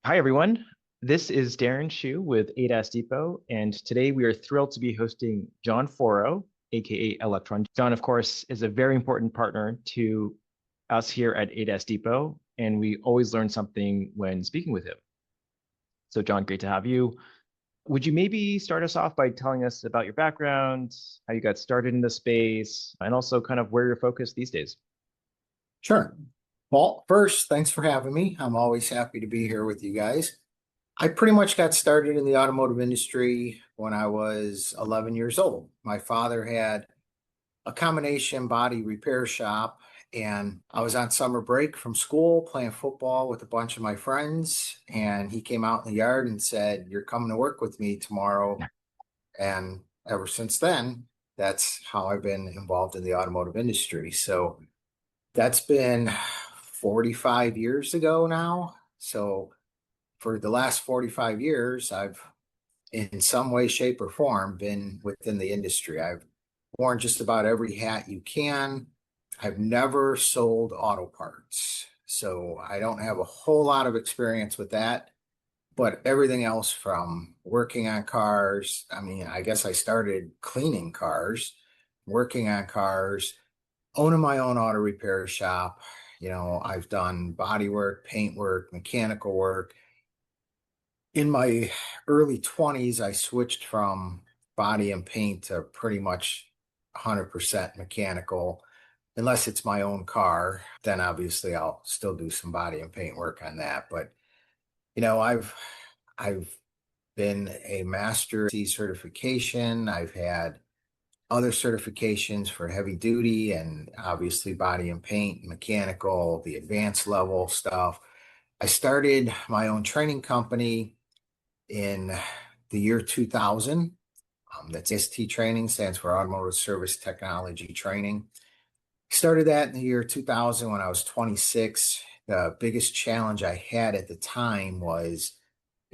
Hi, everyone. This is Darren Shu with ADAS Depot, and today we are thrilled to be hosting John Forro, aka Electron. John, of course, is a very important partner to us here at ADAS Depot, and we always learn something when speaking with him. So, John, great to have you. Would you maybe start us off by telling us about your background, how you got started in the space, and also kind of where you're focused these days? Sure. Well, first, thanks for having me. I'm always happy to be here with you guys. I pretty much got started in the automotive industry when I was 11 years old. My father had a combination body repair shop, and I was on summer break from school playing football with a bunch of my friends. And he came out in the yard and said, "You're coming to work with me tomorrow." And ever since then, that's how I've been involved in the automotive industry. So that's been 45 years ago now. So for the last 45 years, I've in some way, shape, or form been within the industry. I've worn just about every hat you can. I've never sold auto parts. So I don't have a whole lot of experience with that, but everything else from working on cars. I mean, I guess I started cleaning cars, working on cars, owning my own auto repair shop. I've done body work, paint work, mechanical work. In my early 20s, I switched from body and paint to pretty much 100% mechanical. Unless it's my own car, then obviously I'll still do some body and paint work on that. But I've been a master C certification. I've had other certifications for heavy duty and obviously body and paint, mechanical, the advanced level stuff. I started my own training company in the year 2000. That's ST training, stands for Automotive Service Technology Training. Started that in the year 2000 when I was 26. The biggest challenge I had at the time was,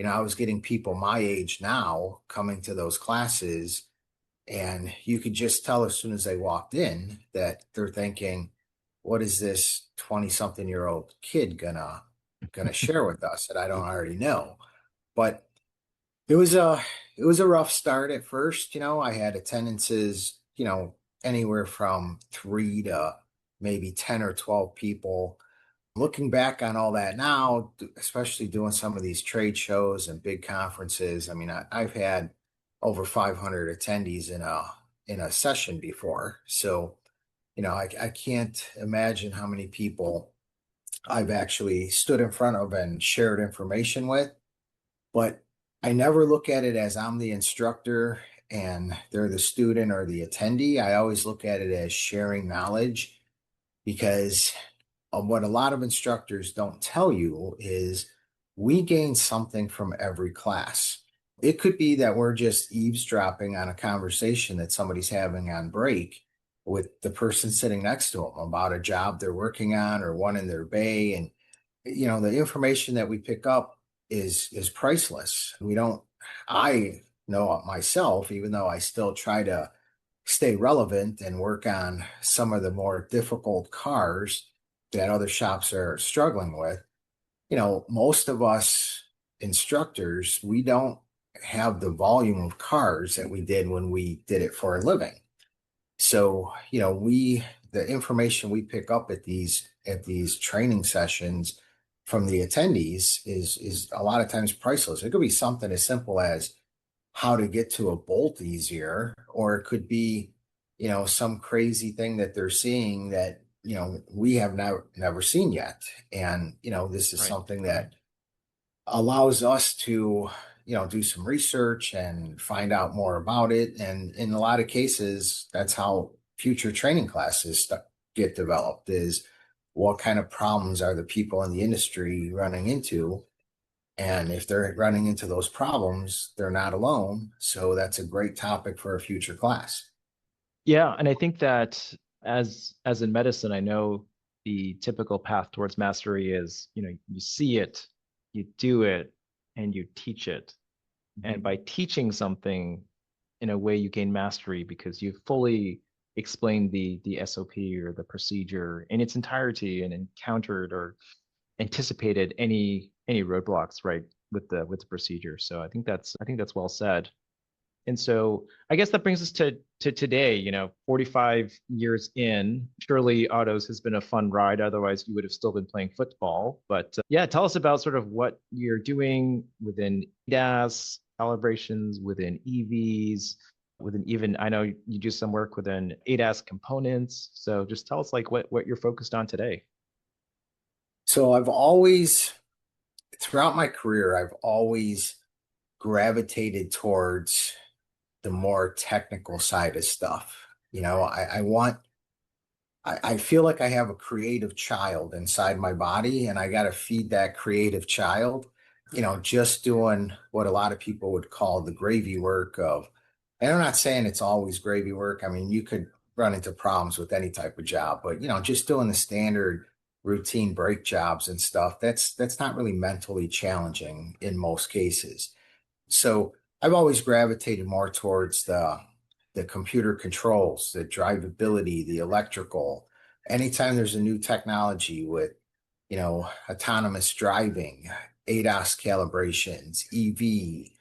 I was getting people my age now coming to those classes, and you could just tell as soon as they walked in that they're thinking, what is this 20 something year old kid gonna share with us that I don't already know? But it was a rough start at first. I had attendances, anywhere from 3 to maybe 10 or 12 people. Looking back on all that now, especially doing some of these trade shows and big conferences, I mean, I've had over 500 attendees in a session before. So, I can't imagine how many people I've actually stood in front of and shared information with. But I never look at it as I'm the instructor and they're the student or the attendee. I always look at it as sharing knowledge, because what a lot of instructors don't tell you is we gain something from every class. It could be that we're just eavesdropping on a conversation that somebody's having on break with the person sitting next to them about a job they're working on or one in their bay. And, the information that we pick up is priceless. We don't, I know myself, even though I still try to stay relevant and work on some of the more difficult cars that other shops are struggling with. Most of us instructors, we don't have the volume of cars that we did when we did it for a living. So, the information we pick up at these training sessions from the attendees is a lot of times priceless. It could be something as simple as how to get to a bolt easier, or it could be, some crazy thing that they're seeing that, we have never seen yet. And, this is Right. something that allows us to, do some research and find out more about it. And in a lot of cases, that's how future training classes get developed, is what kind of problems are the people in the industry running into? And if they're running into those problems, they're not alone. So that's a great topic for a future class. Yeah, and I think that as in medicine, I know the typical path towards mastery is, you see it, you do it, and you teach it. And by teaching something in a way you gain mastery because you fully explained the SOP or the procedure in its entirety and encountered or anticipated any any roadblocks, right, with the procedure. So I think that's well said. And so I guess that brings us to today, 45 years in. Surely autos has been a fun ride. Otherwise, you would have still been playing football. But yeah, tell us about sort of what you're doing within ADAS, calibrations, within EVs, within even, I know you do some work within ADAS components. So just tell us like what you're focused on today. So I've always, throughout my career, I've always gravitated towards the more technical side of stuff. I feel like I have a creative child inside my body, and I got to feed that creative child, just doing what a lot of people would call the gravy work of, and I'm not saying it's always gravy work. I mean, you could run into problems with any type of job, but just doing the standard routine brake jobs and stuff, that's not really mentally challenging in most cases. So I've always gravitated more towards the computer controls, the drivability, the electrical. Anytime there's a new technology with, autonomous driving, ADAS calibrations, EV,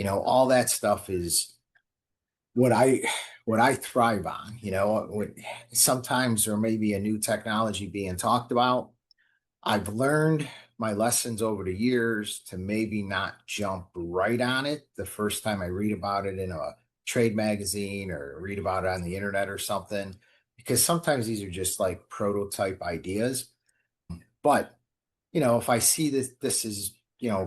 all that stuff is what I thrive on. Sometimes there may be a new technology being talked about. I've learned my lessons over the years to maybe not jump right on it the first time I read about it in a trade magazine or read about it on the internet or something, because sometimes these are just like prototype ideas. But, if I see this is,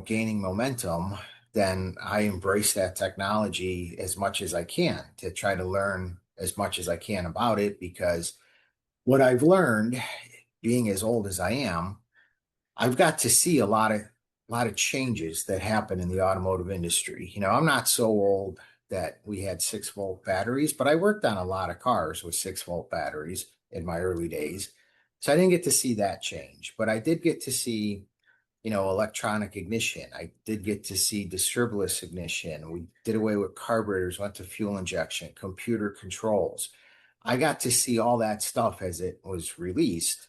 gaining momentum, then I embrace that technology as much as I can to try to learn as much as I can about it, because what I've learned, being as old as I am, I've got to see a lot of changes that happen in the automotive industry. I'm not so old that we had 6-volt batteries, but I worked on a lot of cars with 6-volt batteries in my early days. So I didn't get to see that change, but I did get to see, electronic ignition. I did get to see distributorless ignition. We did away with carburetors, went to fuel injection, computer controls. I got to see all that stuff as it was released,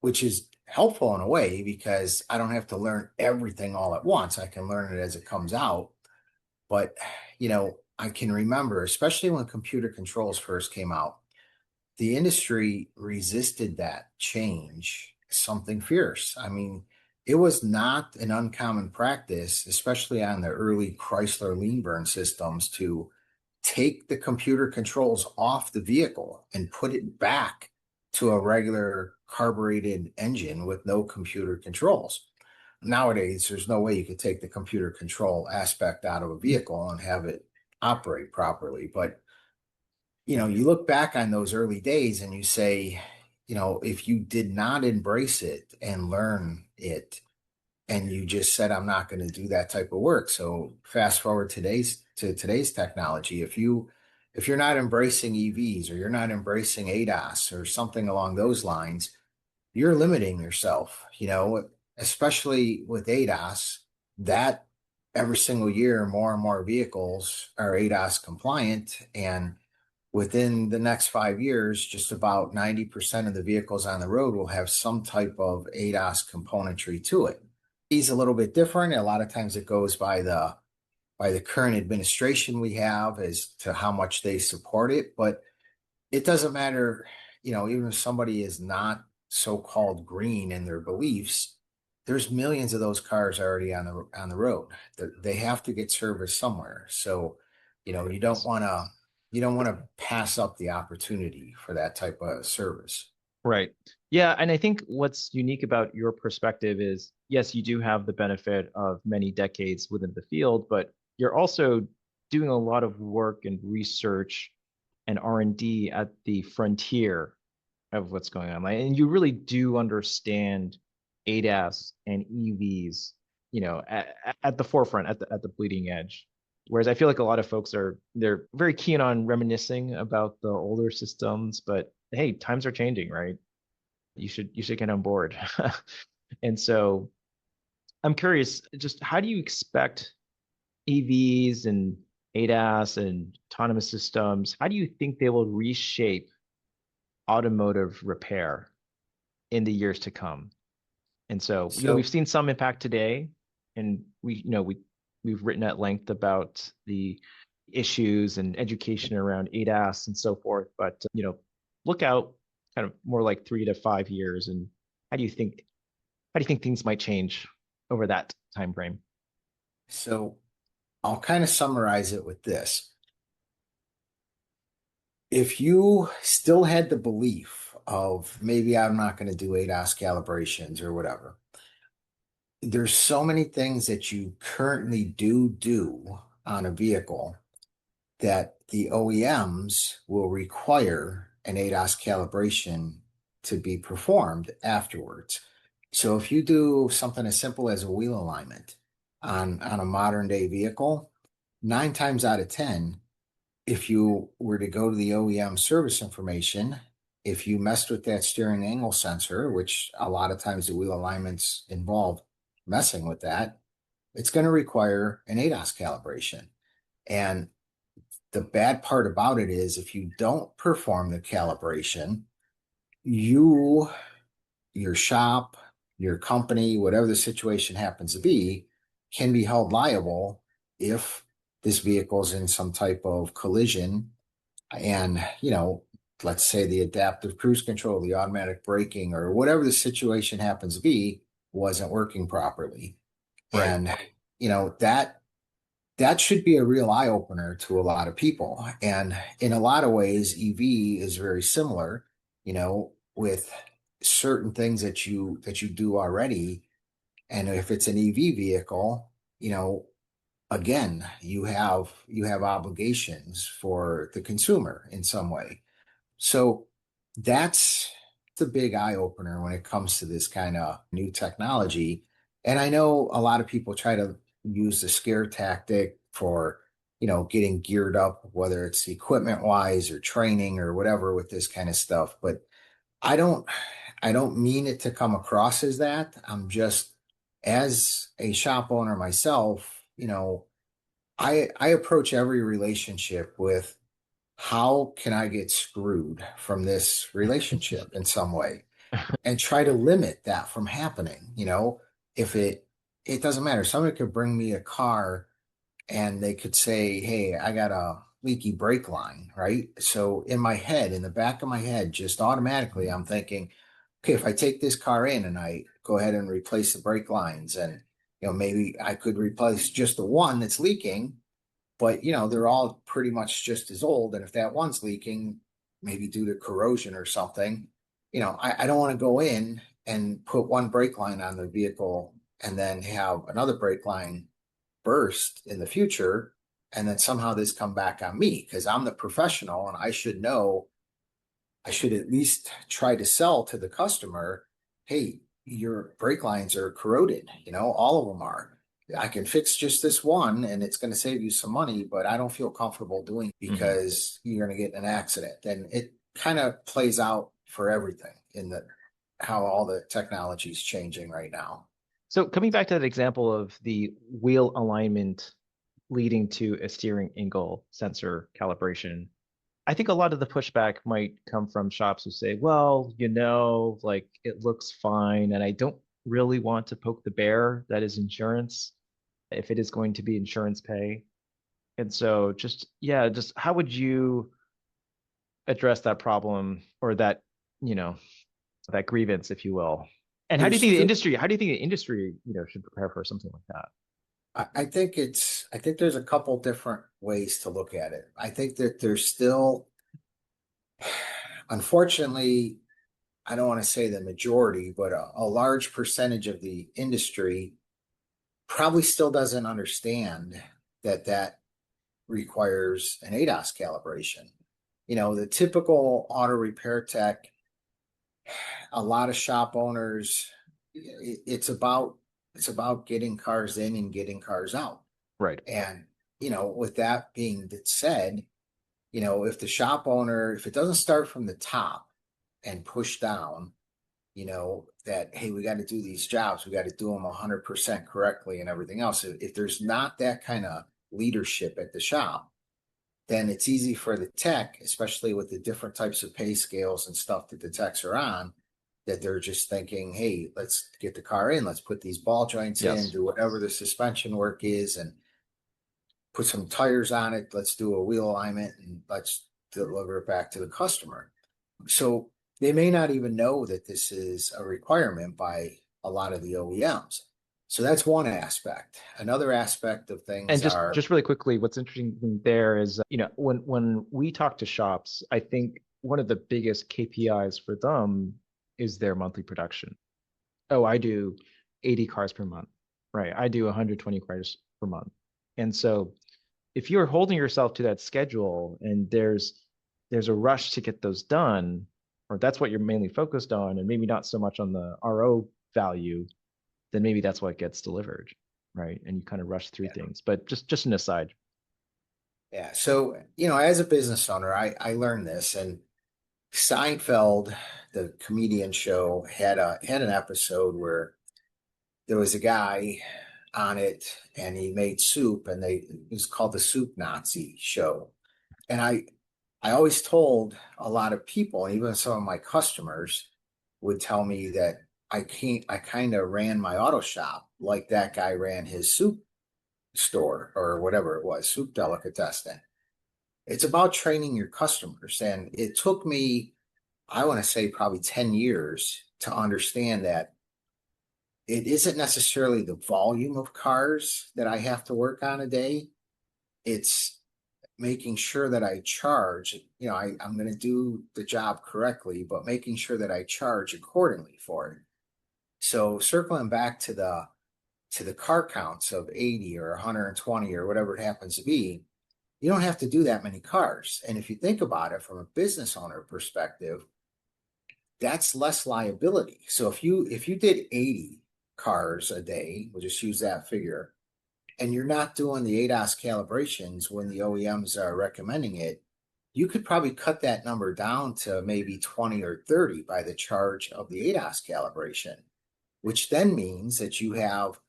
which is helpful in a way because I don't have to learn everything all at once. I can learn it as it comes out. But, I can remember, especially when computer controls first came out, the industry resisted that change, something fierce. I mean, it was not an uncommon practice, especially on the early Chrysler lean burn systems, to take the computer controls off the vehicle and put it back to a regular carbureted engine with no computer controls. Nowadays, there's no way you could take the computer control aspect out of a vehicle and have it operate properly. But, you look back on those early days and you say, if you did not embrace it and learn it, and you just said, I'm not going to do that type of work. So fast forward today's technology. If you're not embracing EVs or you're not embracing ADAS or something along those lines, you're limiting yourself, especially with ADAS, that every single year, more and more vehicles are ADAS compliant. And within the next 5 years, just about 90% of the vehicles on the road will have some type of ADAS componentry to it. He's a little bit different. A lot of times it goes by the current administration we have as to how much they support it, but it doesn't matter, even if somebody is not so-called green in their beliefs, there's millions of those cars already on the road. They have to get serviced somewhere. So, you don't want to pass up the opportunity for that type of service. Right. Yeah. And I think what's unique about your perspective is, yes, you do have the benefit of many decades within the field, but you're also doing a lot of work and research and R&D at the frontier of what's going on. Like, and you really do understand ADAS and EVs, at the forefront, at the bleeding edge. Whereas I feel like a lot of folks they're very keen on reminiscing about the older systems, but hey, times are changing, right? You should get on board. And so I'm curious, just how do you expect EVs and ADAS and autonomous systems, how do you think they will reshape automotive repair in the years to come? And so, So, we've seen some impact today, and we've written at length about the issues and education around ADAS and so forth. But look out kind of more like 3 to 5 years, and how do you think things might change over that time frame? so I'll kind of summarize it with this. If you still had the belief of maybe I'm not going to do ADAS calibrations or whatever, there's so many things that you currently do on a vehicle that the OEMs will require an ADAS calibration to be performed afterwards. So if you do something as simple as a wheel alignment on a modern day vehicle, 9 times out of 10, if you were to go to the OEM service information, if you messed with that steering angle sensor, which a lot of times the wheel alignments involve messing with that, it's going to require an ADAS calibration. And the bad part about it is if you don't perform the calibration, you, your shop, your company, whatever the situation happens to be, can be held liable if this vehicle is in some type of collision and, let's say the adaptive cruise control, the automatic braking, or whatever the situation happens to be wasn't working properly. Right. And, that should be a real eye opener to a lot of people. And in a lot of ways, EV is very similar, with certain things that you do already. And if it's an EV vehicle, again, you have obligations for the consumer in some way. So that's the big eye opener when it comes to this kind of new technology. And I know a lot of people try to use the scare tactic for, getting geared up, whether it's equipment wise or training or whatever with this kind of stuff. But I don't I don't mean it to come across as that. I'm just as a shop owner myself, I approach every relationship with how can I get screwed from this relationship in some way and try to limit that from happening. If it doesn't matter. Somebody could bring me a car and they could say, "Hey, I got a leaky brake line," right? So in my head, in the back of my head, just automatically I'm thinking, okay, if I take this car in and I go ahead and replace the brake lines and maybe I could replace just the one that's leaking, but they're all pretty much just as old. And if that one's leaking, maybe due to corrosion or something, I don't want to go in and put one brake line on the vehicle and then have another brake line burst in the future. And then somehow this come back on me because I'm the professional and I should know, I should at least try to sell to the customer, hey, your brake lines are corroded, all of them are. I can fix just this one and it's going to save you some money, but I don't feel comfortable doing it Mhm. because you're going to get in an accident. And it kind of plays out for everything in the how all the technology is changing right now. So coming back to that example of the wheel alignment leading to a steering angle sensor calibration, I think a lot of the pushback might come from shops who say, well, like it looks fine, and I don't really want to poke the bear that is insurance if it is going to be insurance pay. And so just how would you address that problem or you know, that grievance, if you will? And There's how do you think the industry, should prepare for something like that? I think there's a couple different ways to look at it. I think that there's still, unfortunately, I don't want to say the majority, but a large percentage of the industry probably still doesn't understand that requires an ADAS calibration. The typical auto repair tech, a lot of shop owners, it's about getting cars in and getting cars out. Right. And with that being said, if the shop owner, if it doesn't start from the top and push down, that, hey, we got to do these jobs, we got to do them 100% correctly and everything else. If there's not that kind of leadership at the shop, then it's easy for the tech, especially with the different types of pay scales and stuff that the techs are on, that they're just thinking, hey, let's get the car in, let's put these ball joints in, Yes. do whatever the suspension work is, and put some tires on it. Let's do a wheel alignment and let's deliver it back to the customer. So they may not even know that this is a requirement by a lot of the OEMs. So that's one aspect. Another aspect of And things just are, just really quickly, what's interesting there is, when we talk to shops, I think one of the biggest KPIs for them is their monthly production. Oh, I do 80 cars per month, right? I do 120 cars per month. And so if you're holding yourself to that schedule and there's a rush to get those done, or that's what you're mainly focused on, and maybe not so much on the RO value, then maybe that's what gets delivered, right? And you kind of rush through yeah. things. But just an aside. Yeah. So, as a business owner, I learned this, and Seinfeld, the comedian show, had an episode where there was a guy on it and he made soup, and it was called the Soup Nazi show. And I always told a lot of people, and even some of my customers would tell me that I kind of ran my auto shop like that guy ran his soup store or whatever it was, soup delicatessen. It's about training your customers. And it took me, I want to say, probably 10 years to understand that it isn't necessarily the volume of cars that I have to work on a day. It's making sure that I charge, I'm going to do the job correctly, but making sure that I charge accordingly for it. So circling back to the car counts of 80 or 120 or whatever it happens to be, you don't have to do that many cars. And if you think about it from a business owner perspective, that's less liability. So if you did 80 cars a day, we'll just use that figure, and you're not doing the ADAS calibrations when the OEMs are recommending it, you could probably cut that number down to maybe 20 or 30 by the charge of the ADAS calibration, which then means that you have,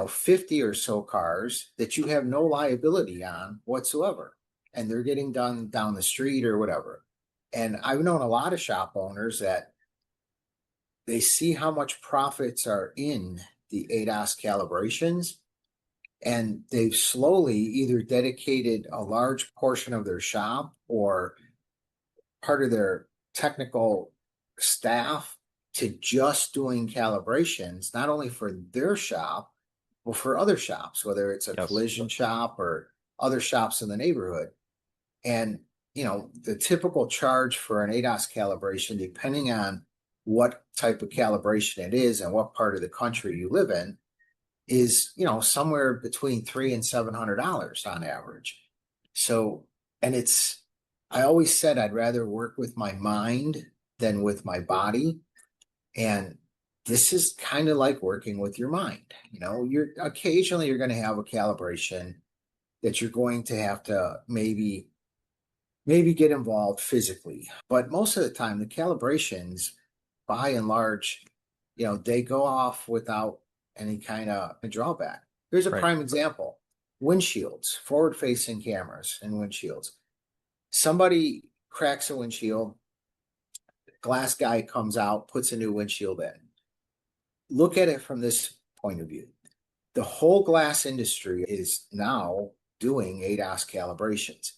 50 or so cars that you have no liability on whatsoever. And they're getting done down the street or whatever. And I've known a lot of shop owners that they see how much profits are in the ADAS calibrations, and they've slowly either dedicated a large portion of their shop or part of their technical staff to just doing calibrations, not only for their shop, but for other shops, whether it's a Yes. collision shop or other shops in the neighborhood. And, the typical charge for an ADAS calibration, depending on what type of calibration it is and what part of the country you live in, is, somewhere between $300 and $700 on average. So, and I always said I'd rather work with my mind than with my body. And this is kind of like working with your mind. You're occasionally you're going to have a calibration that you're going to have to maybe get involved physically. But most of the time, the calibrations, by and large, they go off without any kind of drawback. Here's a Right. prime example: windshields, forward-facing cameras and windshields. Somebody cracks a windshield, glass guy comes out, puts a new windshield in. Look at it from this point of view. The whole glass industry is now doing ADAS calibrations.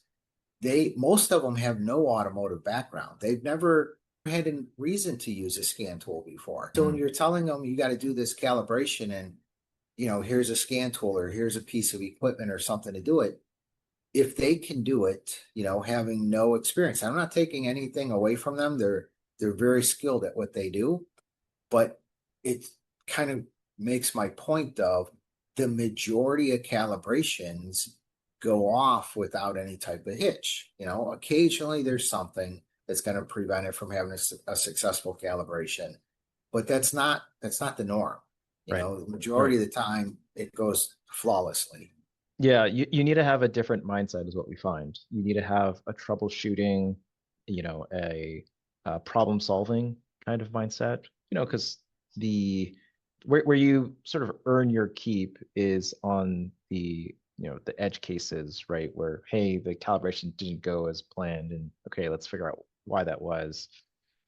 Most of them have no automotive background. They've never had a reason to use a scan tool before. So when you're telling them you got to do this calibration and, here's a scan tool or here's a piece of equipment or something to do it, if they can do it, having no experience, I'm not taking anything away from them. They're very skilled at what they do, but it kind of makes my point of the majority of calibrations go off without any type of hitch. Occasionally there's something that's going to prevent it from having a successful calibration, but that's not the norm. Right. The majority of the time it goes flawlessly. Yeah, you need to have a different mindset is what we find. You need to have a troubleshooting, a problem solving kind of mindset, because where you sort of earn your keep is on the edge cases, right? Where, hey, the calibration didn't go as planned, and okay, let's figure out why that was.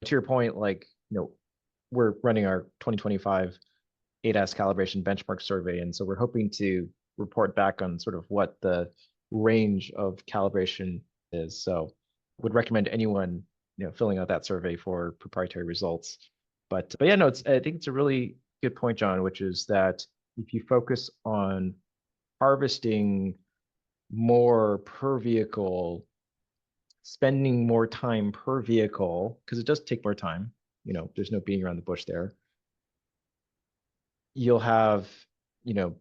To your point, like, we're running our 2025 ADAS calibration benchmark survey. And so we're hoping to report back on sort of what the range of calibration is. So would recommend anyone, filling out that survey for proprietary results. But yeah, no, I think it's a really good point, John, which is that if you focus on harvesting more per vehicle, spending more time per vehicle, because it does take more time, there's no beating around the bush there. You'll have, you know,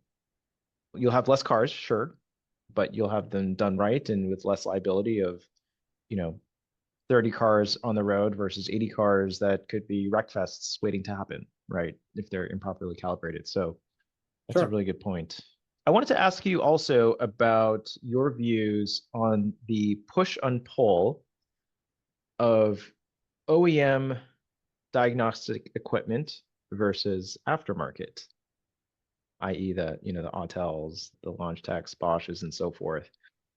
you'll have less cars, sure, but you'll have them done right and with less liability of, you know, 30 cars on the road versus 80 cars that could be wreck fests waiting to happen, right? If they're improperly calibrated. So that's a Sure. really good point. I wanted to ask you also about your views on the push and pull of OEM diagnostic equipment versus aftermarket, i.e. the Autels, the Launch Techs, Bosches, and so forth.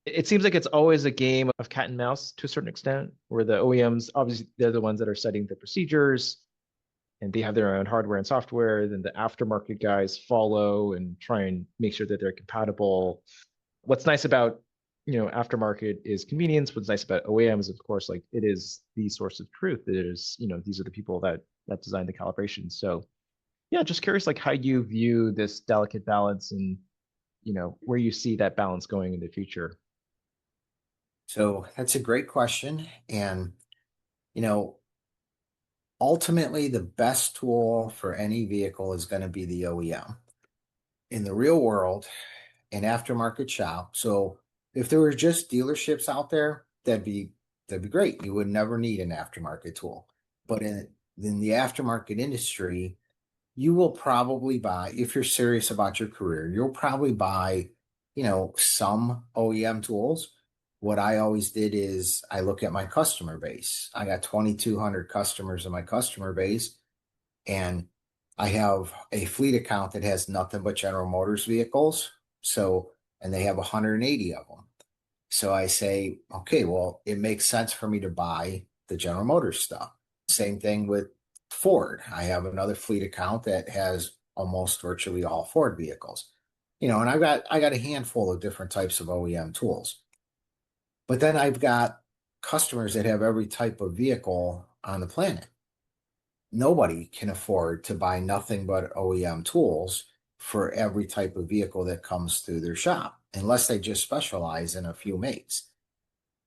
It seems like it's always a game of cat and mouse to a certain extent, where the OEMs, obviously, they're the ones that are setting the procedures and they have their own hardware and software. Then the aftermarket guys follow and try and make sure that they're compatible. What's nice about aftermarket is convenience. What's nice about OEMs, of course, like it is the source of truth. It is, these are the people that design the calibration. So yeah, just curious like how you view this delicate balance and where you see that balance going in the future. So that's a great question. And, you know, ultimately, the best tool for any vehicle is going to be the OEM. In the real world, an aftermarket shop. So if there were just dealerships out there, that'd be great. You would never need an aftermarket tool. But in the aftermarket industry, you will probably buy, if you're serious about your career, you'll probably buy, some OEM tools. What I always did is I look at my customer base. I got 2,200 customers in my customer base, and I have a fleet account that has nothing but General Motors vehicles. So, and they have 180 of them. So I say, okay, well, it makes sense for me to buy the General Motors stuff. Same thing with Ford. I have another fleet account that has almost virtually all Ford vehicles. And I got a handful of different types of OEM tools. But then I've got customers that have every type of vehicle on the planet. Nobody can afford to buy nothing but OEM tools for every type of vehicle that comes through their shop, unless they just specialize in a few makes.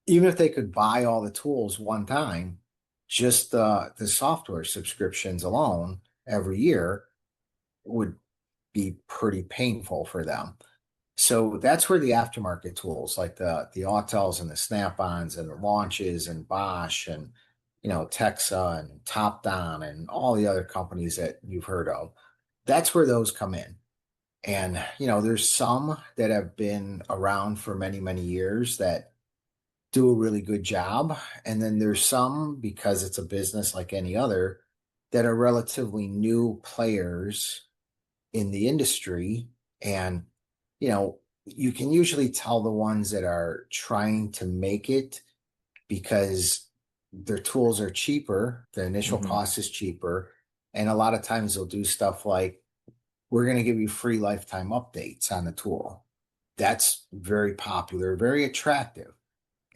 Even if they could buy all the tools one time, just the software subscriptions alone every year would be pretty painful for them. So that's where the aftermarket tools like the Autels and the Snap-ons and the Launches and Bosch and Texa and Topdon and all the other companies that you've heard of, that's where those come in. And there's some that have been around for many, many years that do a really good job. And then there's some, because it's a business like any other, that are relatively new players in the industry. And you can usually tell the ones that are trying to make it because their tools are cheaper, the initial cost is cheaper, and a lot of times they'll do stuff like, we're going to give you free lifetime updates on the tool. That's very popular, very attractive.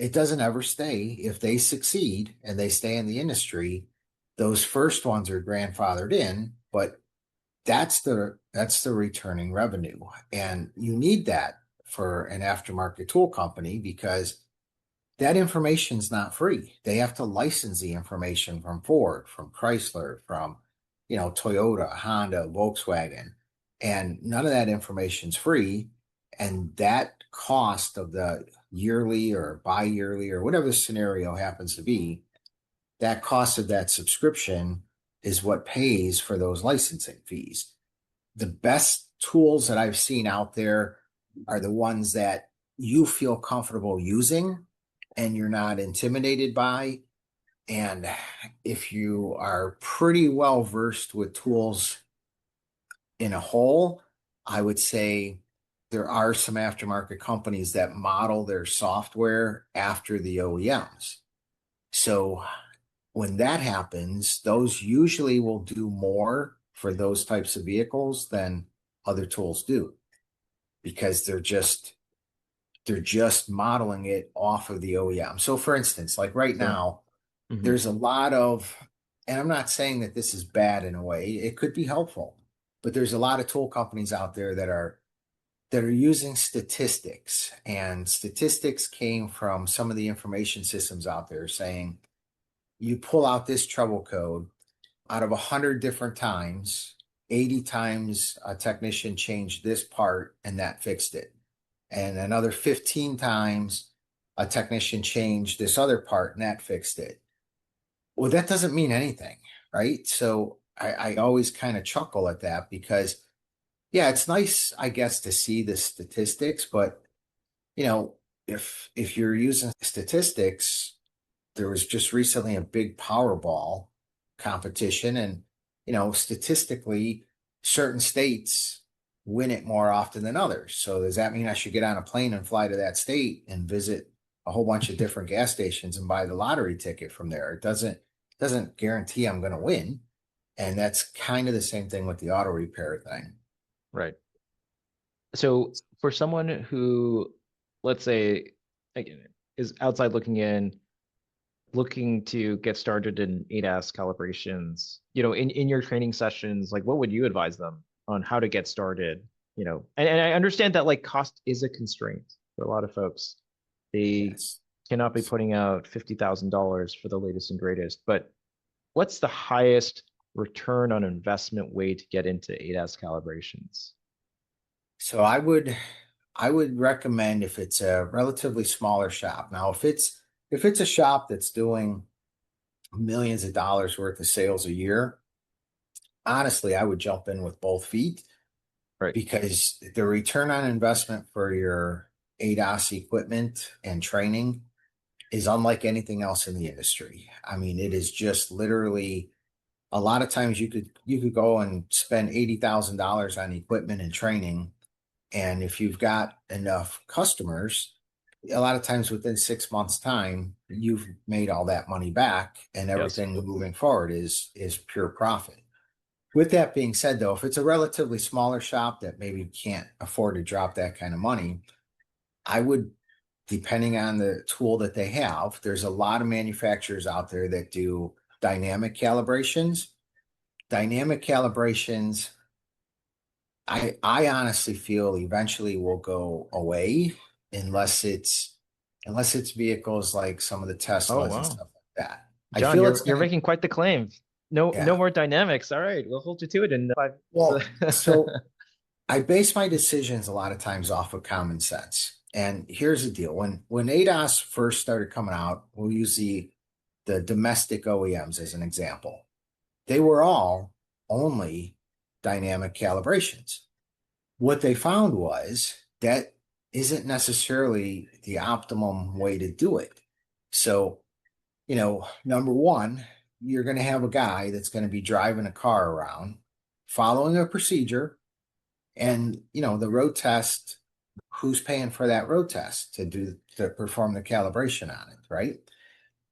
It doesn't ever stay. If they succeed and they stay in the industry, those first ones are grandfathered in, but that's the returning revenue. And you need that for an aftermarket tool company because that information is not free. They have to license the information from Ford, from Chrysler, from Toyota, Honda, Volkswagen, and none of that information is free. And that cost of the yearly or bi-yearly or whatever the scenario happens to be, that cost of that subscription is what pays for those licensing fees. The best tools that I've seen out there are the ones that you feel comfortable using and you're not intimidated by. And if you are pretty well versed with tools in a whole, I would say there are some aftermarket companies that model their software after the OEMs. So when that happens, those usually will do more for those types of vehicles than other tools do, because they're just modeling it off of the OEM. So for instance, like right Sure. now, Hmm. there's a lot of, and I'm not saying that this is bad in a way, it could be helpful, but there's a lot of tool companies out there that are using statistics, and statistics came from some of the information systems out there saying you pull out this trouble code out of 100 different times, 80 times a technician changed this part and that fixed it. And another 15 times a technician changed this other part and that fixed it. Well, that doesn't mean anything, right? So I always kind of chuckle at that because, yeah, it's nice, I guess, to see the statistics, but you know, if you're using statistics, there was just recently a big Powerball competition, and statistically, certain states win it more often than others. So does that mean I should get on a plane and fly to that state and visit a whole bunch of different gas stations and buy the lottery ticket from there? It doesn't guarantee I'm going to win. And that's kind of the same thing with the auto repair thing. Right. So for someone who, let's say, again, is outside looking in, looking to get started in ADAS calibrations, in your training sessions, like what would you advise them on how to get started? And I understand that like cost is a constraint for a lot of folks. They Yes. cannot be putting out $50,000 for the latest and greatest, but what's the highest return on investment way to get into ADAS calibrations? So I would recommend if it's a relatively smaller shop. Now, if it's a shop that's doing millions of dollars worth of sales a year, honestly, I would jump in with both feet, Right. because the return on investment for your ADAS equipment and training is unlike anything else in the industry. I mean, it is just literally a lot of times you could go and spend $80,000 on equipment and training. And if you've got enough customers, a lot of times within 6 months' time, you've made all that money back, and Yes. everything moving forward is pure profit. With that being said, though, if it's a relatively smaller shop that maybe can't afford to drop that kind of money, I would, depending on the tool that they have, there's a lot of manufacturers out there that do dynamic calibrations. Dynamic calibrations, I honestly feel eventually will go away unless it's vehicles like some of the Oh, Teslas and wow. stuff like that. I John, feel you're it's you're gonna, making quite the claim. No yeah. more dynamics. All right, we'll hold you to it in five. Well, so I base my decisions a lot of times off of common sense. And here's the deal. When ADAS first started coming out, we'll use the domestic OEMs as an example. They were all only dynamic calibrations. What they found was that isn't necessarily the optimum way to do it. So, number one, you're going to have a guy that's going to be driving a car around, following a procedure, and the road test, who's paying for that road test to perform the calibration on it, right?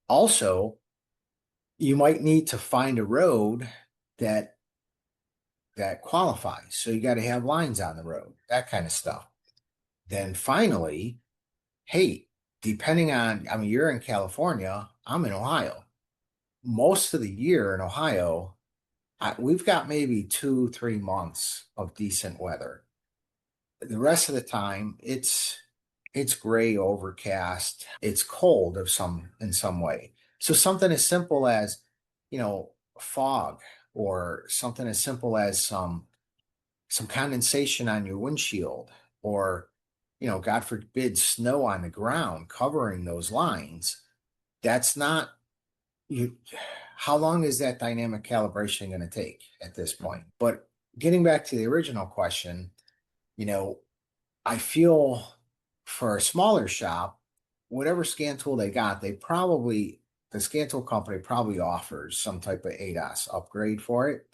Also, you might need to find a road that qualifies. So you got to have lines on the road, that kind of stuff. Then finally, hey, depending on, I mean, you're in California, I'm in Ohio. Most of the year in Ohio, we've got maybe 2, 3 months of decent weather. The rest of the time, it's gray, overcast, it's cold in some way. So something as simple as, fog, or something as simple as some condensation on your windshield, or God forbid, snow on the ground covering those lines. That's not you. How long is that dynamic calibration going to take at this point? But getting back to the original question, you know, I feel for a smaller shop, whatever scan tool they got, the scan tool company probably offers some type of ADAS upgrade for it.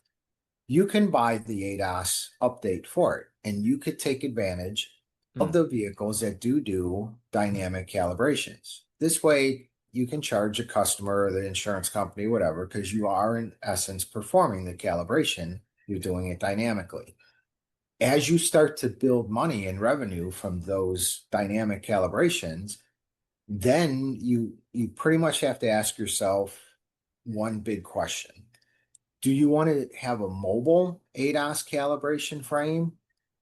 You can buy the ADAS update for it, and you could take advantage of Hmm. the vehicles that do dynamic calibrations. This way, you can charge a customer or the insurance company, whatever, because you are in essence performing the calibration. You're doing it dynamically. As you start to build money and revenue from those dynamic calibrations, then you pretty much have to ask yourself one big question. Do you want to have a mobile ADAS calibration frame,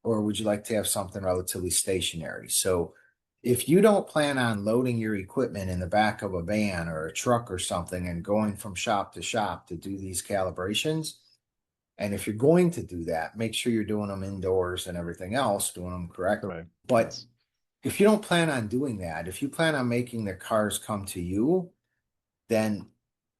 or would you like to have something relatively stationary? So if you don't plan on loading your equipment in the back of a van or a truck or something and going from shop to shop to do these calibrations, and if you're going to do that, make sure you're doing them indoors and everything else, doing them correctly. Right. But Yes. if you don't plan on doing that, if you plan on making the cars come to you, then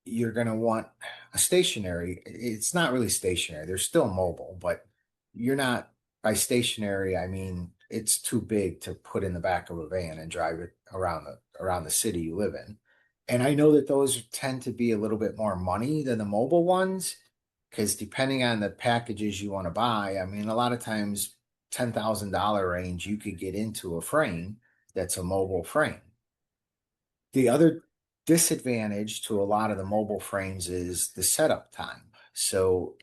you're going to want a stationary. It's not really stationary. They're still mobile, but you're not, by stationary, I mean, it's too big to put in the back of a van and drive it around the city you live in. And I know that those tend to be a little bit more money than the mobile ones, because depending on the packages you want to buy, I mean, a lot of times $10,000 range, you could get into a frame that's a mobile frame. The other disadvantage to a lot of the mobile frames is the setup time. So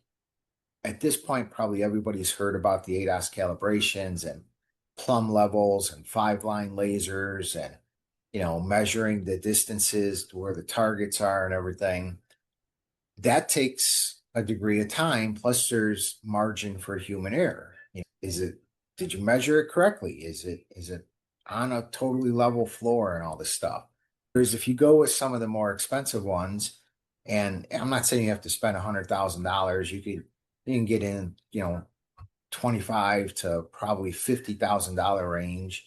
at this point, probably everybody's heard about the ADAS calibrations and plumb levels and 5-line lasers and, measuring the distances to where the targets are and everything. That takes a degree of time. Plus there's margin for human error. Did you measure it correctly? Is it on a totally level floor and all this stuff? Whereas if you go with some of the more expensive ones, and I'm not saying you have to spend $100,000, you can get in, $25 to probably $50,000 range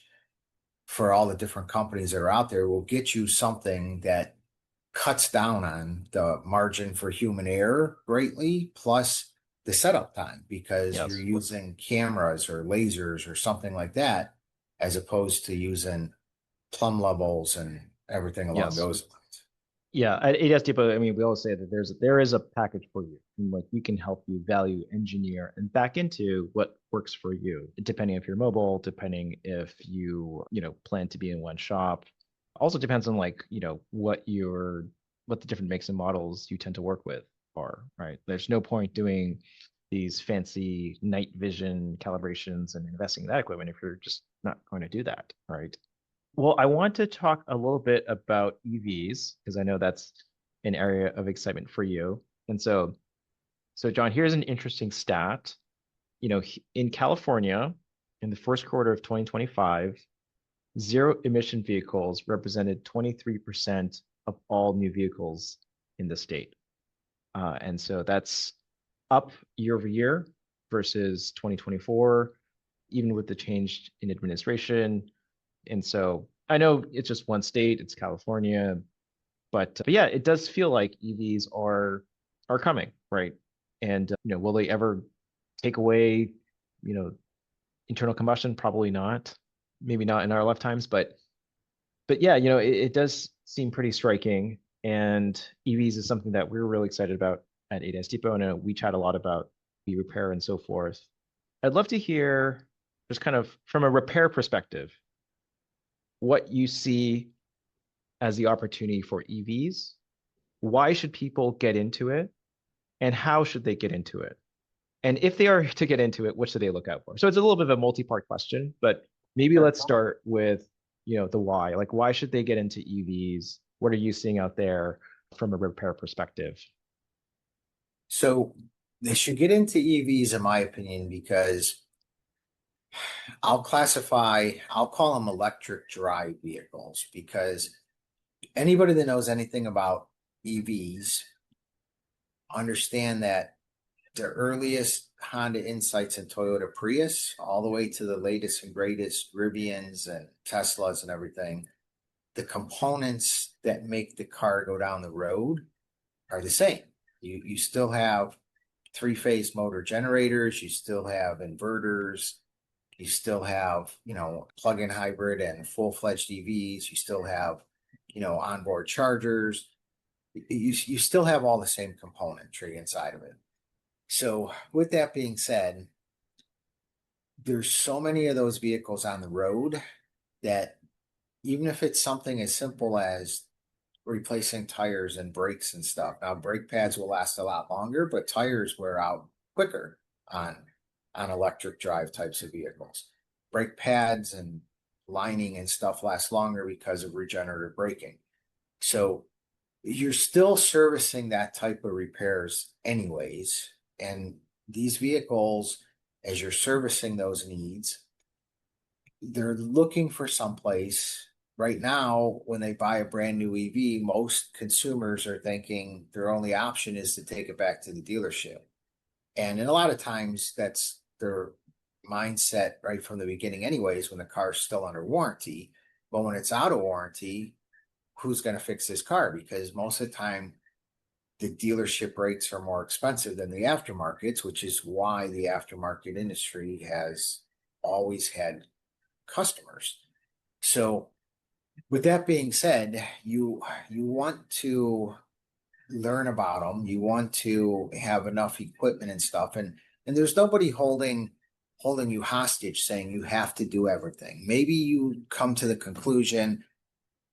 for all the different companies that are out there will get you something that cuts down on the margin for human error greatly, plus the setup time, because Yes. you're using cameras or lasers or something like that, as opposed to using plumb levels and everything along Yes. those lines. Yeah, at ADAS Depot, I mean, we always say that there is a package for you. And like we can help you value engineer and back into what works for you, depending if you're mobile, depending if you plan to be in one shop. Also depends on like, what the different makes and models you tend to work with are, right? There's no point doing these fancy night vision calibrations and investing in that equipment if you're just not going to do that, right? Well, I want to talk a little bit about EVs because I know that's an area of excitement for you. And so John, here's an interesting stat. In California, in the first quarter of 2025, zero emission vehicles represented 23% of all new vehicles in the state. And so that's up year over year versus 2024, even with the change in administration. And so I know it's just one state, it's California, but yeah, it does feel like EVs are coming, right? And will they ever take away, you know, internal combustion? Probably not. Maybe not in our lifetimes, but yeah, it does seem pretty striking. And EVs is something that we're really excited about at ADAS Depot. And we chat a lot about the repair and so forth. I'd love to hear just kind of from a repair perspective, what you see as the opportunity for EVs. Why should people get into it? And how should they get into it? And if they are to get into it, what should they look out for? So it's a little bit of a multi-part question, but maybe let's start with, the why. Like, why should they get into EVs? What are you seeing out there from a repair perspective? So they should get into EVs, in my opinion, because I'll call them electric drive vehicles, because anybody that knows anything about EVs understand that the earliest Honda Insights and Toyota Prius, all the way to the latest and greatest Rivians and Teslas and everything, the components that make the car go down the road are the same. You still have three-phase motor generators, you still have inverters, you still have, plug-in hybrid and full-fledged EVs, you still have, onboard chargers. You still have all the same componentry inside of it. So with that being said, there's so many of those vehicles on the road that even if it's something as simple as replacing tires and brakes and stuff. Now, brake pads will last a lot longer, but tires wear out quicker on electric drive types of vehicles. Brake pads and lining and stuff last longer because of regenerative braking. So you're still servicing that type of repairs anyways. And these vehicles, as you're servicing those needs, they're looking for someplace. Right now, when they buy a brand new EV, most consumers are thinking their only option is to take it back to the dealership. And a lot of times that's their mindset right from the beginning anyways, when the car's still under warranty. But when it's out of warranty, who's going to fix this car? Because most of the time, the dealership rates are more expensive than the aftermarkets, which is why the aftermarket industry has always had customers. So with that being said, you want to learn about them. You want to have enough equipment and stuff. And there's nobody holding you hostage saying you have to do everything. Maybe you come to the conclusion,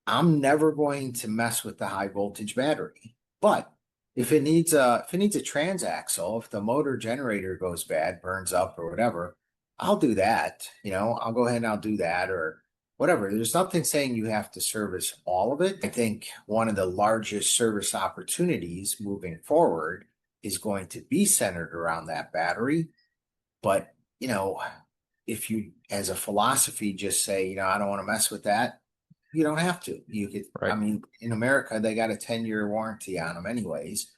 I'm never going to mess with the high voltage battery. But if it needs a transaxle, if the motor generator goes bad, burns up or whatever, I'll do that. I'll go ahead and I'll do that or whatever. There's nothing saying you have to service all of it. I think one of the largest service opportunities moving forward is going to be centered around that battery. But, if you, as a philosophy, just say, I don't want to mess with that, you don't have to. You could, Right. I mean, in America, they got a 10-year warranty on them anyways.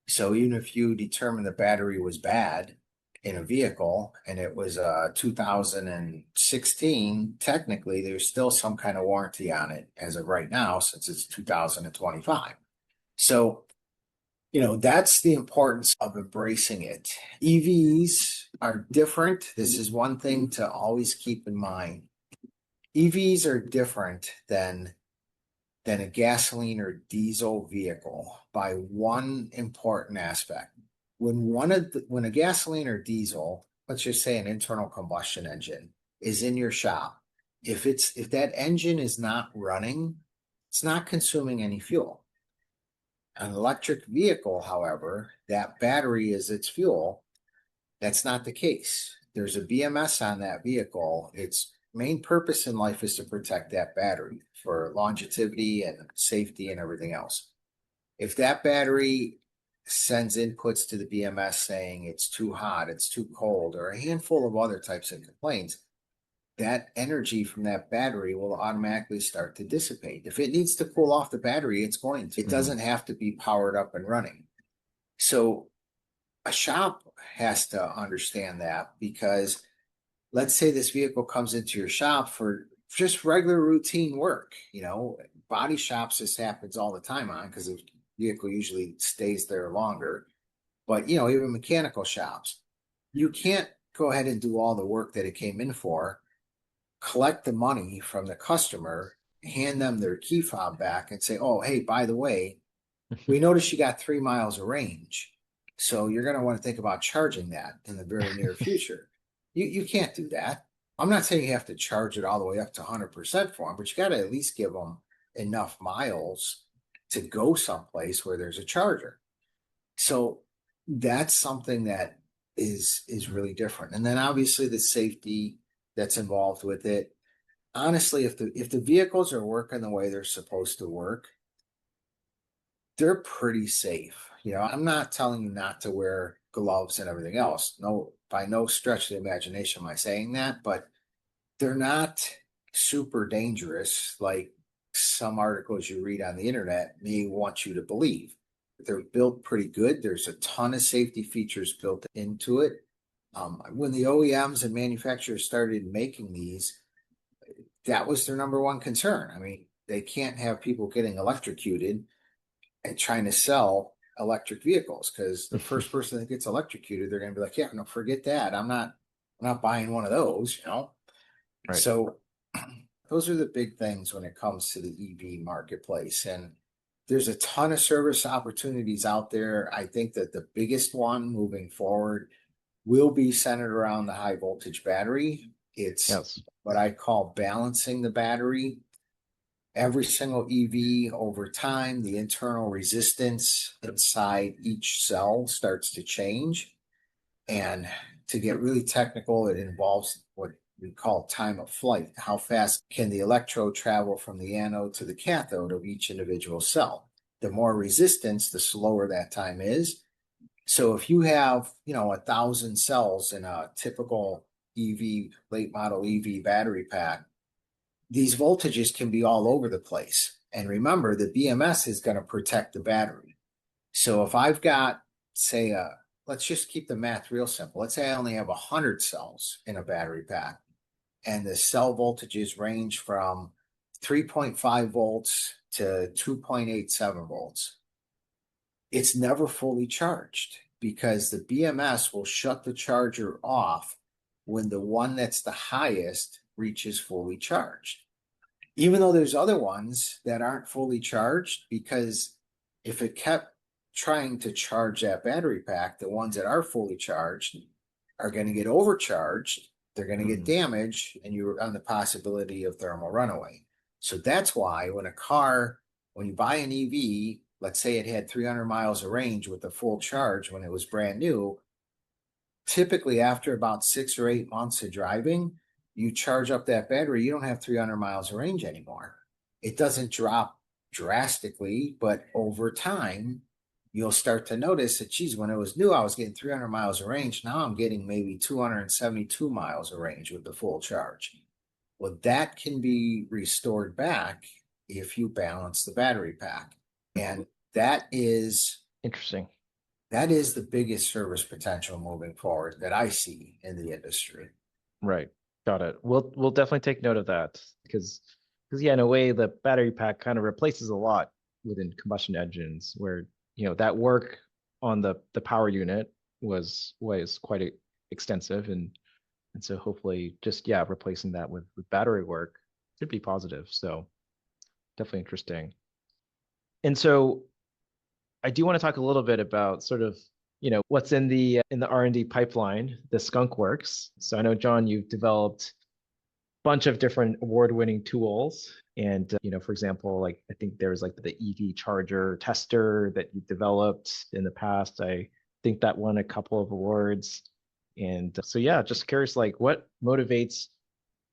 So even if you determine the battery was bad in a vehicle and it was 2016, technically there's still some kind of warranty on it as of right now, since it's 2025. So, that's the importance of embracing it. EVs are different. This is one thing to always keep in mind. EVs are different than a gasoline or diesel vehicle by one important aspect. When a gasoline or diesel, let's just say an internal combustion engine, is in your shop, if that engine is not running, it's not consuming any fuel. An electric vehicle, however, that battery is its fuel. That's not the case. There's a BMS on that vehicle. Its main purpose in life is to protect that battery for longevity and safety and everything else. If that battery sends inputs to the BMS saying it's too hot, it's too cold, or a handful of other types of complaints, that energy from that battery will automatically start to dissipate. If it needs to cool off the battery, it's going to. It doesn't have to be powered up and running. So a shop has to understand that, because let's say this vehicle comes into your shop for just regular routine work. Body shops, this happens all the time on, because the vehicle usually stays there longer. But, even mechanical shops, you can't go ahead and do all the work that it came in for, collect the money from the customer, hand them their key fob back and say, oh, hey, by the way, we noticed you got 3 miles of range. So you're going to want to think about charging that in the very near future. You can't do that. I'm not saying you have to charge it all the way up to 100% for them, but you got to at least give them enough miles to go someplace where there's a charger. So that's something that is really different. And then obviously the safety that's involved with it. Honestly, if the vehicles are working the way they're supposed to work, they're pretty safe. I'm not telling you not to wear gloves and everything else. No, by no stretch of the imagination am I saying that, but they're not super dangerous like some articles you read on the internet may want you to believe. They're built pretty good. There's a ton of safety features built into it. When the OEMs and manufacturers started making these, that was their number one concern. I mean, they can't have people getting electrocuted and trying to sell electric vehicles, because the first person that gets electrocuted, they're going to be like, yeah, no, forget that. I'm not buying one of those, Right. So those are the big things when it comes to the EV marketplace. And there's a ton of service opportunities out there. I think that the biggest one moving forward will be centered around the high voltage battery. It's what I call balancing the battery. Every single EV over time, the internal resistance inside each cell starts to change. And to get really technical, it involves what we call time of flight. How fast can the electrode travel from the anode to the cathode of each individual cell? The more resistance, the slower that time is. So if you have, 1,000 cells in a typical EV, late model EV battery pack, these voltages can be all over the place. And remember, the BMS is going to protect the battery. So if I've got, say, let's just keep the math real simple. Let's say I only have 100 cells in a battery pack, and the cell voltages range from 3.5 volts to 2.87 volts. It's never fully charged because the BMS will shut the charger off when the one that's the highest reaches fully charged. Even though there's other ones that aren't fully charged, because if it kept trying to charge that battery pack, the ones that are fully charged are going to get overcharged, they're going to get damaged, and you're on the possibility of thermal runaway. So that's why when you buy an EV, let's say it had 300 miles of range with a full charge when it was brand new, typically after about 6 or 8 months of driving, you charge up that battery, you don't have 300 miles of range anymore. It doesn't drop drastically, but over time, you'll start to notice that, geez, when it was new, I was getting 300 miles of range. Now I'm getting maybe 272 miles of range with the full charge. Well, that can be restored back if you balance the battery pack. And that is Interesting. That is the biggest service potential moving forward that I see in the industry. Right. Got it. We'll definitely take note of that because yeah, in a way, the battery pack kind of replaces a lot within combustion engines where, that work on the power unit was quite extensive and so hopefully just replacing that with battery work could be positive. So definitely interesting. And so I do want to talk a little bit about sort of, what's in the R&D pipeline, the skunk works. So I know, John, you've developed a bunch of different award-winning tools. And, for example, like I think there was like the EV charger tester that you developed in the past. I think that won a couple of awards. And so, yeah, just curious, like what motivates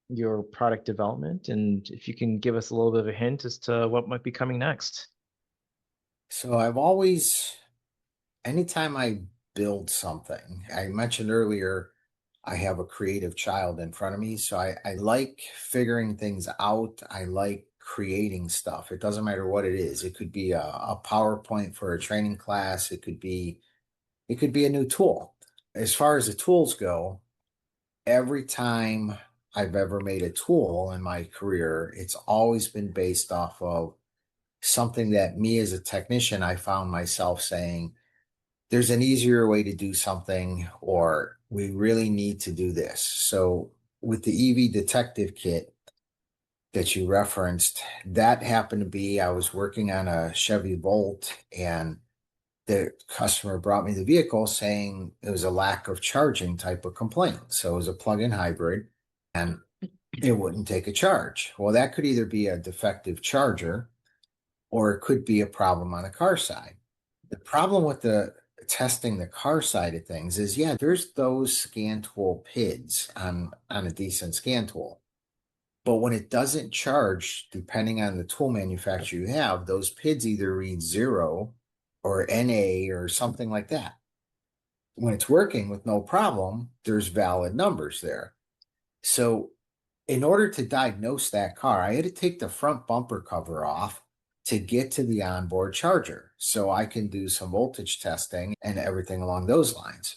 your product development? And if you can give us a little bit of a hint as to what might be coming next. So anytime I build something, I mentioned earlier, I have a creative child in front of me. So I like figuring things out. I like creating stuff. It doesn't matter what it is. It could be a PowerPoint for a training class. It could be a new tool. As far as the tools go, every time I've ever made a tool in my career, it's always been based off of something that me as a technician, I found myself saying, there's an easier way to do something, or we really need to do this. So with the EV detective kit that you referenced, that happened to be, I was working on a Chevy Volt and the customer brought me the vehicle saying it was a lack of charging type of complaint. So it was a plug-in hybrid and it wouldn't take a charge. Well, that could either be a defective charger or it could be a problem on the car side. The problem with testing the car side of things is, there's those scan tool PIDs on a decent scan tool. But when it doesn't charge, depending on the tool manufacturer you have, those PIDs either read 0 or NA or something like that. When it's working with no problem, there's valid numbers there. So in order to diagnose that car, I had to take the front bumper cover off to get to the onboard charger so I can do some voltage testing and everything along those lines.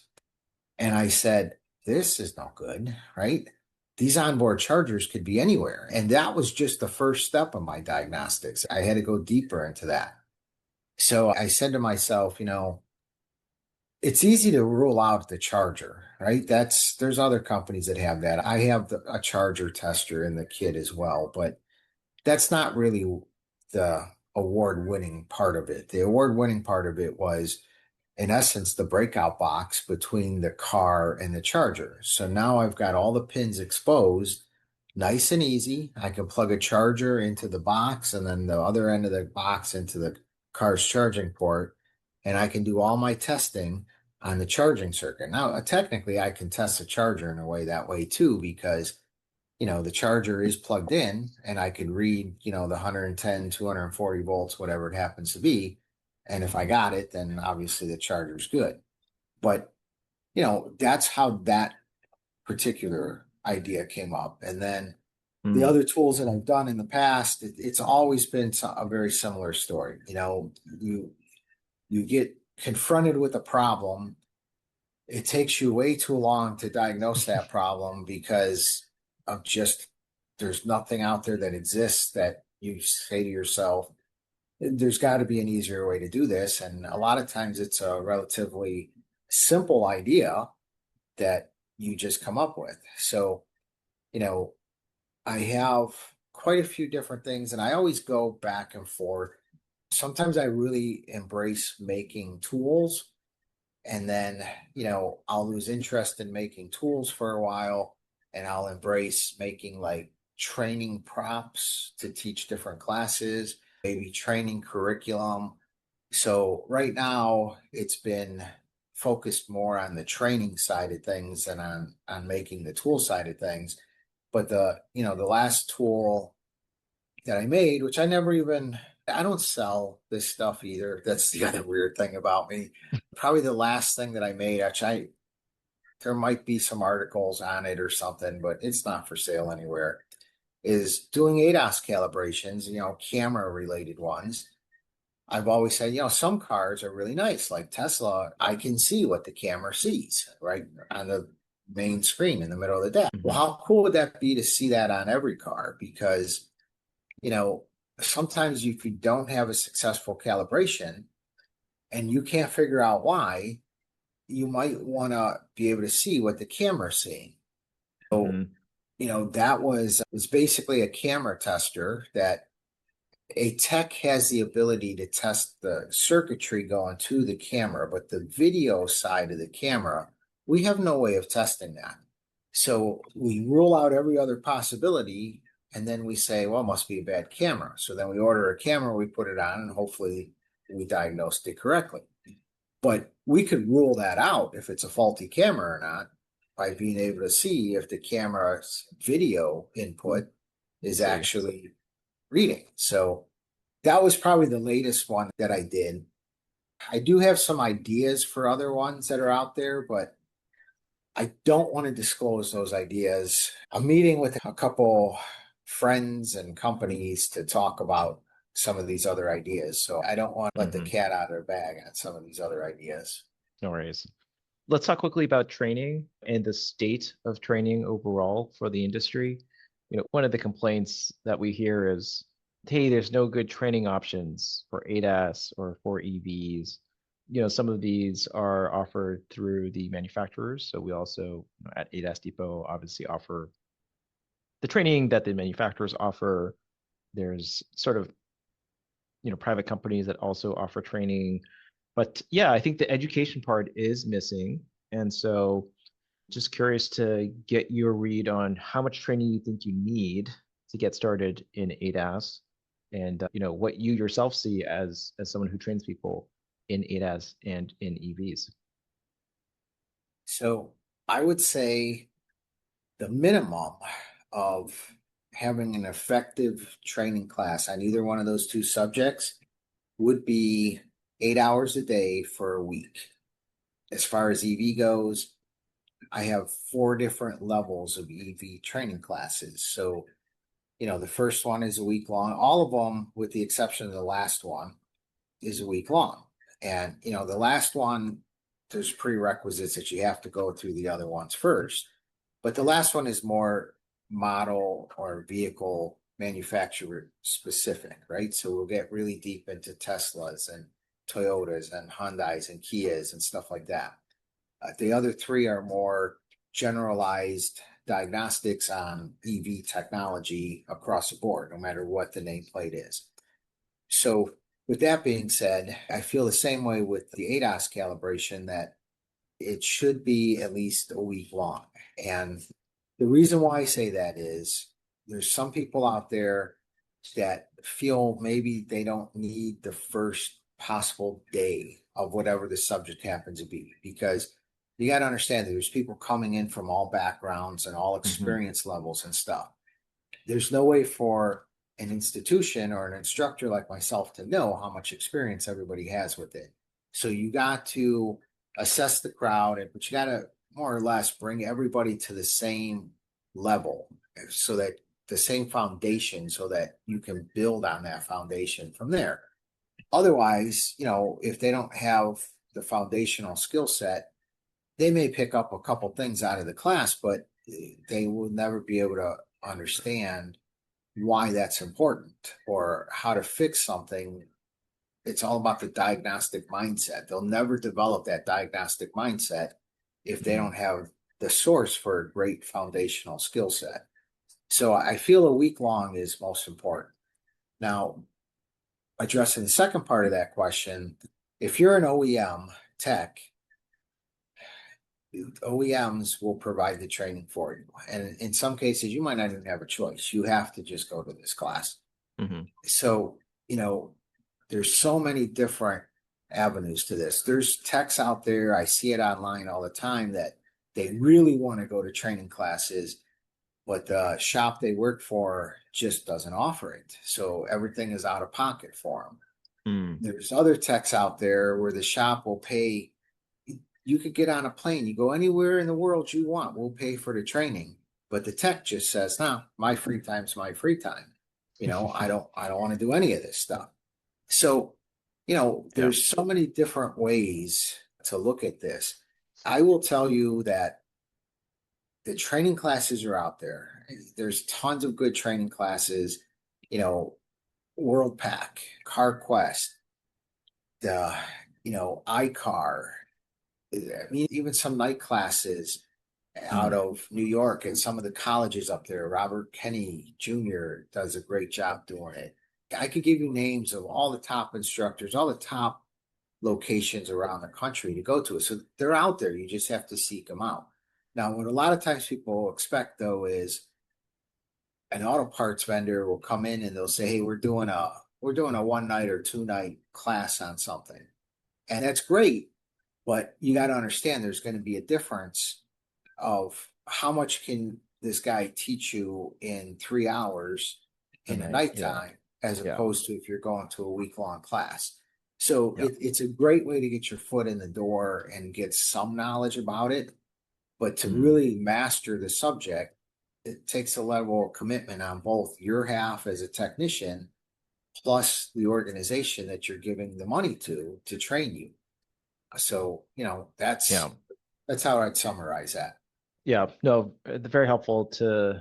And I said, this is no good, right? These onboard chargers could be anywhere. And that was just the first step of my diagnostics. I had to go deeper into that. So I said to myself, it's easy to rule out the charger, right? There's other companies that have that. I have a charger tester in the kit as well, but that's not really the award-winning part of it. The award-winning part of it was, in essence, the breakout box between the car and the charger. So now I've got all the pins exposed nice and easy. I can plug a charger into the box and then the other end of the box into the car's charging port, and I can do all my testing on the charging circuit. Now, technically, I can test the charger in a way that way too, because the charger is plugged in and I could read, the 110, 240 volts, whatever it happens to be. And if I got it, then obviously the charger's good. But, that's how that particular idea came up. And then the Mm. other tools that I've done in the past, it's always been a very similar story. You get confronted with a problem. It takes you way too long to diagnose that problem because of just there's nothing out there that exists that you say to yourself, there's got to be an easier way to do this. And a lot of times it's a relatively simple idea that you just come up with. So, you know, I have quite a few different things and I always go back and forth. Sometimes I really embrace making tools and then, I'll lose interest in making tools for a while and I'll embrace making like training props to teach different classes, maybe training curriculum. So right now it's been focused more on the training side of things than on making the tool side of things. But the last tool that I made, which I don't sell this stuff either. That's the other weird thing about me. Probably the last thing that I made, actually, there might be some articles on it or something, but it's not for sale anywhere, is doing ADAS calibrations, camera related ones. I've always said, some cars are really nice, like Tesla. I can see what the camera sees right on the main screen in the middle of the dash. Well, Mhm. how cool would that be to see that on every car? Because, you know, sometimes if you don't have a successful calibration and you can't figure out why, you might want to be able to see what the camera's seeing. So, Mhm. that was basically a camera tester that a tech has the ability to test the circuitry going to the camera, but the video side of the camera, we have no way of testing that. So we rule out every other possibility, and then we say, well, it must be a bad camera. So then we order a camera, we put it on, and hopefully we diagnosed it correctly. But we could rule that out if it's a faulty camera or not by being able to see if the camera's video input I is see. actually reading. So that was probably the latest one that I did. I do have some ideas for other ones that are out there, but I don't want to disclose those ideas. I'm meeting with a couple friends and companies to talk about some of these other ideas. So I don't want to let the Mhm. cat out of the bag on some of these other ideas. No worries. Let's talk quickly about training and the state of training overall for the industry. One of the complaints that we hear is, hey, there's no good training options for ADAS or for EVs. Some of these are offered through the manufacturers. So we also, at ADAS Depot, obviously offer the training that the manufacturers offer. There's sort of, private companies that also offer training. But yeah, I think the education part is missing. And so just curious to get your read on how much training you think you need to get started in ADAS and what you yourself see as someone who trains people in ADAS and in EVs. So I would say the minimum of having an effective training class on either one of those two subjects would be 8 hours a day for a week. As far as EV goes, I have 4 different levels of EV training classes. So, the first one is a week long. All of them, with the exception of the last one, is a week long. And, the last one, there's prerequisites that you have to go through the other ones first. But the last one is more model or vehicle manufacturer specific, right? So we'll get really deep into Teslas and Toyotas and Hyundais and Kias and stuff like that. The other 3 are more generalized diagnostics on EV technology across the board, no matter what the nameplate is. So with that being said, I feel the same way with the ADAS calibration that it should be at least a week long. And the reason why I say that is there's some people out there that feel maybe they don't need the first possible day of whatever the subject happens to be, because you got to understand that there's people coming in from all backgrounds and all experience levels and stuff. There's no way for an institution or an instructor like myself to know how much experience everybody has with it. So you got to assess the crowd, but you got to more or less bring everybody to the same level, so that the same foundation, so that you can build on that foundation from there. Otherwise, if they don't have the foundational skill set, they may pick up a couple things out of the class, but they will never be able to understand why that's important or how to fix something. It's all about the diagnostic mindset. They'll never develop that diagnostic mindset if they don't have the source for a great foundational skill set. So I feel a week long is most important. Now, addressing the second part of that question, if you're an OEM tech, OEMs will provide the training for you. And in some cases, you might not even have a choice. You have to just go to this class. So, there's so many different avenues to this. There's techs out there, I see it online all the time, that they really want to go to training classes, but the shop they work for just doesn't offer it. So everything is out of pocket for them. There's other techs out there where the shop will pay. You could get on a plane, you go anywhere in the world you want, we'll pay for the training. But the tech just says, no, my free time's my free time. I don't want to do any of this stuff. So, there's so many different ways to look at this. I will tell you that the training classes are out there. There's tons of good training classes, WorldPack, CarQuest, the, iCar. I mean, even some night classes out of New York and some of the colleges up there. Robert Kenney Jr. does a great job doing it. I could give you names of all the top instructors, all the top locations around the country to go to. So they're out there. You just have to seek them out. Now, what a lot of times people expect, though, is an auto parts vendor will come in and they'll say, hey, we're doing a 1 night or 2 night class on something. And that's great. But you got to understand there's going to be a difference of how much can this guy teach you in 3 hours in the nighttime, as opposed to if you're going to a week-long class. So it's a great way to get your foot in the door and get some knowledge about it. But to really master the subject, it takes a level of commitment on both your half as a technician, plus the organization that you're giving the money to train you. So, that's how I'd summarize that. Yeah, no, very helpful to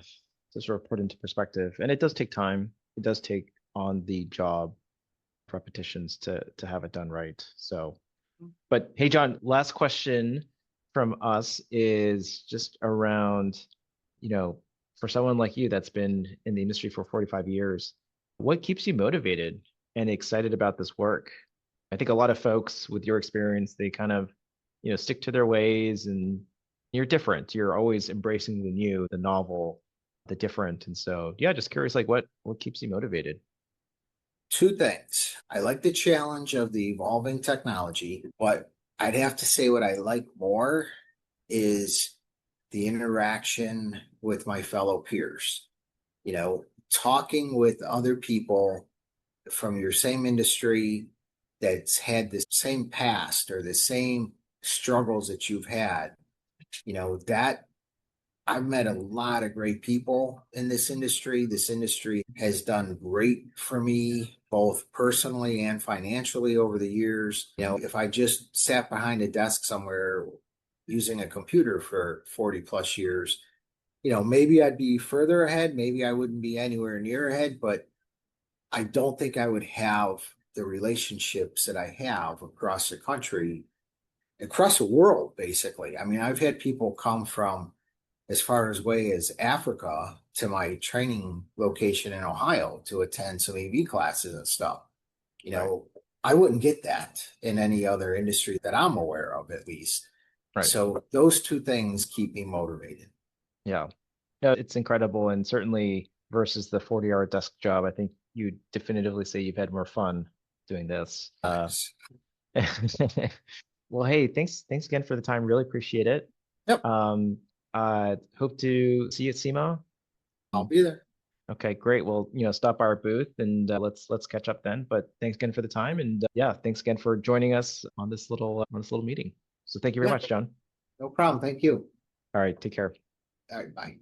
sort of put into perspective. And it does take time. It does take on the job repetitions to have it done right. So, but hey, John, last question from us is just around, for someone like you that's been in the industry for 45 years, what keeps you motivated and excited about this work? I think a lot of folks with your experience, they kind of, stick to their ways, and you're different. You're always embracing the new, the novel, the different. And so, just curious, like what keeps you motivated? 2 things. I like the challenge of the evolving technology, but I'd have to say what I like more is the interaction with my fellow peers. Talking with other people from your same industry that's had the same past or the same struggles that you've had, that I've met a lot of great people in this industry. This industry has done great for me, both personally and financially over the years. If I just sat behind a desk somewhere using a computer for 40 plus years, maybe I'd be further ahead. Maybe I wouldn't be anywhere near ahead, but I don't think I would have the relationships that I have across the country, across the world, basically. I mean, I've had people come from as far away as Africa to my training location in Ohio to attend some EV classes and stuff. I wouldn't get that in any other industry that I'm aware of, at least. Right. So those 2 things keep me motivated. Yeah. No, it's incredible. And certainly versus the 40-hour desk job, I think you definitively say you've had more fun doing this. Nice. Well, hey, thanks again for the time. Really appreciate it. Yep, Hope to see you at SEMA. I'll be there. Okay, great. Well, stop by our booth and let's catch up then. But thanks again for the time, and yeah, thanks again for joining us on this little meeting. So thank you very Yeah, much, John. no problem. Thank you. All right, take care. All right, bye.